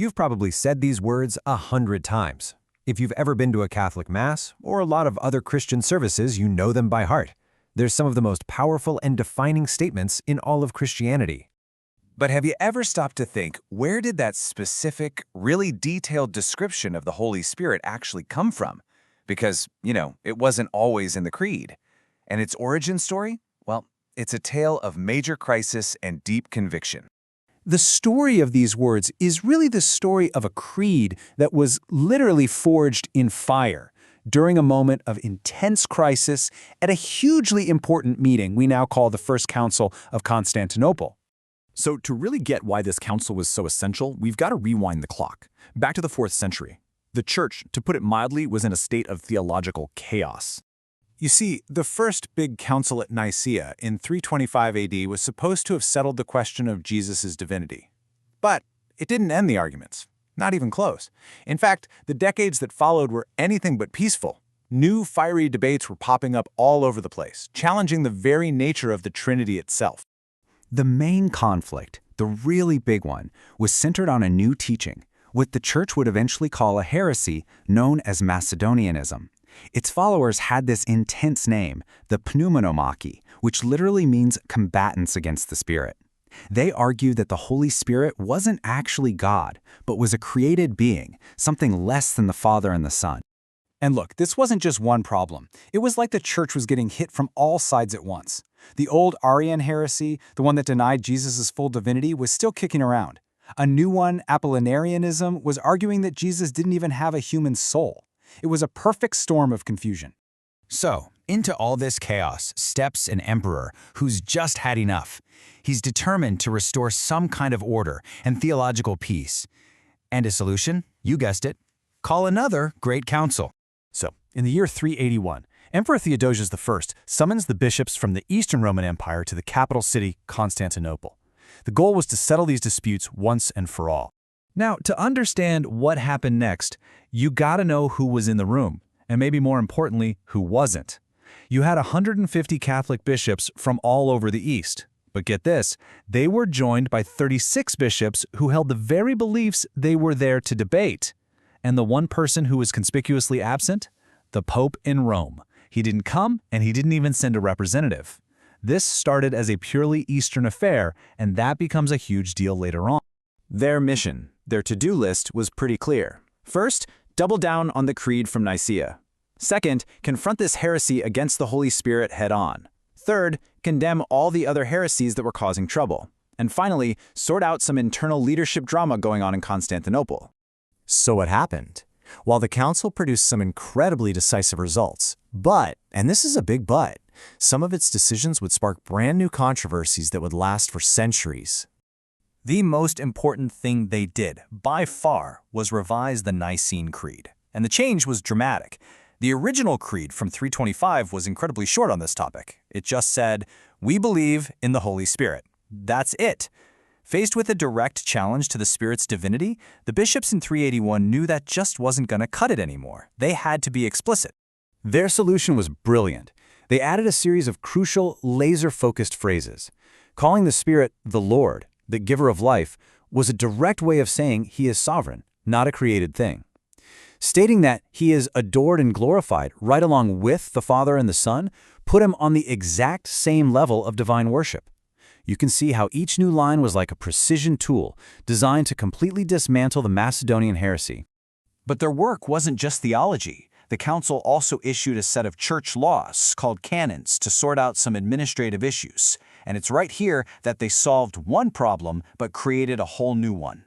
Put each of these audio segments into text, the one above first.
You've probably said these words 100 times. If you've ever been to a Catholic Mass or a lot of other Christian services, you know them by heart. They're some of the most powerful and defining statements in all of Christianity. But have you ever stopped to think, where did that specific, really detailed description of the Holy Spirit actually come from? Because, it wasn't always in the Creed. And its origin story? Well, it's a tale of major crisis and deep conviction. The story of these words is really the story of a creed that was literally forged in fire during a moment of intense crisis at a hugely important meeting we now call the First Council of Constantinople. So to really get why this council was so essential, we've got to rewind the clock, back to the 4th century. The Church, to put it mildly, was in a state of theological chaos. You see, the first big council at Nicaea in 325 AD was supposed to have settled the question of Jesus' divinity. But it didn't end the arguments. Not even close. In fact, the decades that followed were anything but peaceful. New fiery debates were popping up all over the place, challenging the very nature of the Trinity itself. The main conflict, the really big one, was centered on a new teaching, what the Church would eventually call a heresy known as Macedonianism. Its followers had this intense name, the pneumonomachy, which literally means combatants against the Spirit. They argued that the Holy Spirit wasn't actually God, but was a created being, something less than the Father and the Son. And look, this wasn't just one problem. It was like the Church was getting hit from all sides at once. The old Arian heresy, the one that denied Jesus' full divinity, was still kicking around. A new one, Apollinarianism, was arguing that Jesus didn't even have a human soul. It was a perfect storm of confusion. So, into all this chaos steps an emperor who's just had enough. He's determined to restore some kind of order and theological peace. And a solution? You guessed it. Call another great council. So, in the year 381, Emperor Theodosius I summons the bishops from the Eastern Roman Empire to the capital city, Constantinople. The goal was to settle these disputes once and for all. Now, to understand what happened next, you gotta know who was in the room, and maybe more importantly, who wasn't. You had 150 Catholic bishops from all over the East. But get this, they were joined by 36 bishops who held the very beliefs they were there to debate. And the one person who was conspicuously absent? The Pope in Rome. He didn't come, and he didn't even send a representative. This started as a purely Eastern affair, and that becomes a huge deal later on. Their mission, their to-do list, was pretty clear. First, double down on the Creed from Nicaea. Second, confront this heresy against the Holy Spirit head-on. Third, condemn all the other heresies that were causing trouble. And finally, sort out some internal leadership drama going on in Constantinople. So what happened? While the council produced some incredibly decisive results, but, and this is a big but, some of its decisions would spark brand new controversies that would last for centuries. The most important thing they did, by far, was revise the Nicene Creed. And the change was dramatic. The original creed from 325 was incredibly short on this topic. It just said, "We believe in the Holy Spirit." That's it. Faced with a direct challenge to the Spirit's divinity, the bishops in 381 knew that just wasn't going to cut it anymore. They had to be explicit. Their solution was brilliant. They added a series of crucial, laser-focused phrases. Calling the Spirit the Lord, the giver of life, was a direct way of saying he is sovereign, not a created thing. Stating that he is adored and glorified right along with the Father and the Son put him on the exact same level of divine worship. You can see how each new line was like a precision tool designed to completely dismantle the Macedonian heresy. But their work wasn't just theology. The council also issued a set of church laws called Canons to sort out some administrative issues. And it's right here that they solved one problem but created a whole new one.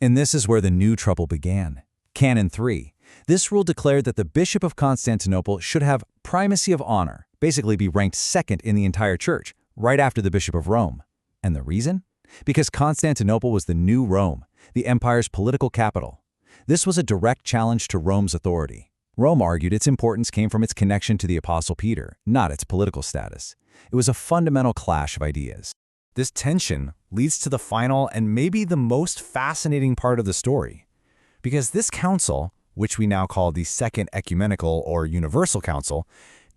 And this is where the new trouble began. Canon 3. This rule declared that the Bishop of Constantinople should have primacy of honor, basically be ranked second in the entire church, right after the Bishop of Rome. And the reason? Because Constantinople was the new Rome, the empire's political capital. This was a direct challenge to Rome's authority. Rome argued its importance came from its connection to the Apostle Peter, not its political status. It was a fundamental clash of ideas. This tension leads to the final and maybe the most fascinating part of the story. Because this council, which we now call the Second Ecumenical or Universal Council,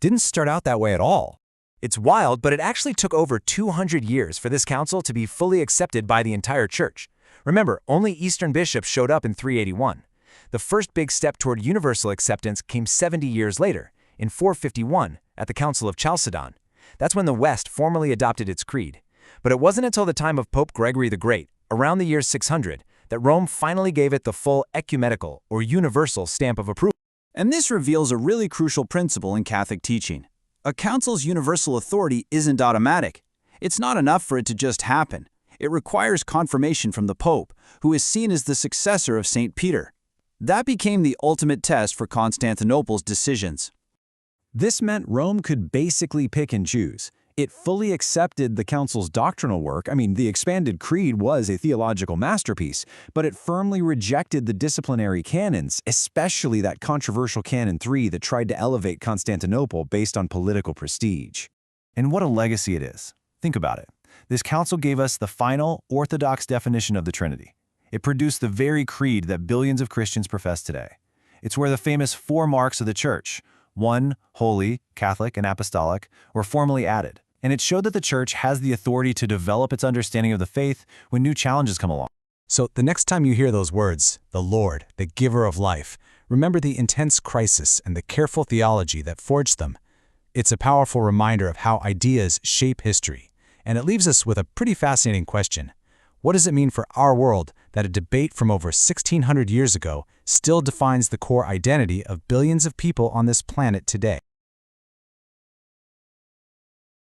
didn't start out that way at all. It's wild, but it actually took over 200 years for this council to be fully accepted by the entire church. Remember, only Eastern bishops showed up in 381. The first big step toward universal acceptance came 70 years later, in 451, at the Council of Chalcedon. That's when the West formally adopted its creed. But it wasn't until the time of Pope Gregory the Great, around the year 600, that Rome finally gave it the full ecumenical, or universal, stamp of approval. And this reveals a really crucial principle in Catholic teaching. A council's universal authority isn't automatic. It's not enough for it to just happen. It requires confirmation from the Pope, who is seen as the successor of St. Peter. That became the ultimate test for Constantinople's decisions. This meant Rome could basically pick and choose. It fully accepted the council's doctrinal work. The expanded creed was a theological masterpiece, but it firmly rejected the disciplinary canons, especially that controversial Canon 3 that tried to elevate Constantinople based on political prestige. And what a legacy it is. Think about it. This council gave us the final, orthodox definition of the Trinity. It produced the very creed that billions of Christians profess today. It's where the famous 4 marks of the Church, 1, holy, Catholic, and apostolic, were formally added. And it showed that the Church has the authority to develop its understanding of the faith when new challenges come along. So the next time you hear those words, the Lord, the giver of life, remember the intense crisis and the careful theology that forged them. It's a powerful reminder of how ideas shape history. And it leaves us with a pretty fascinating question. What does it mean for our world that a debate from over 1,600 years ago still defines the core identity of billions of people on this planet today?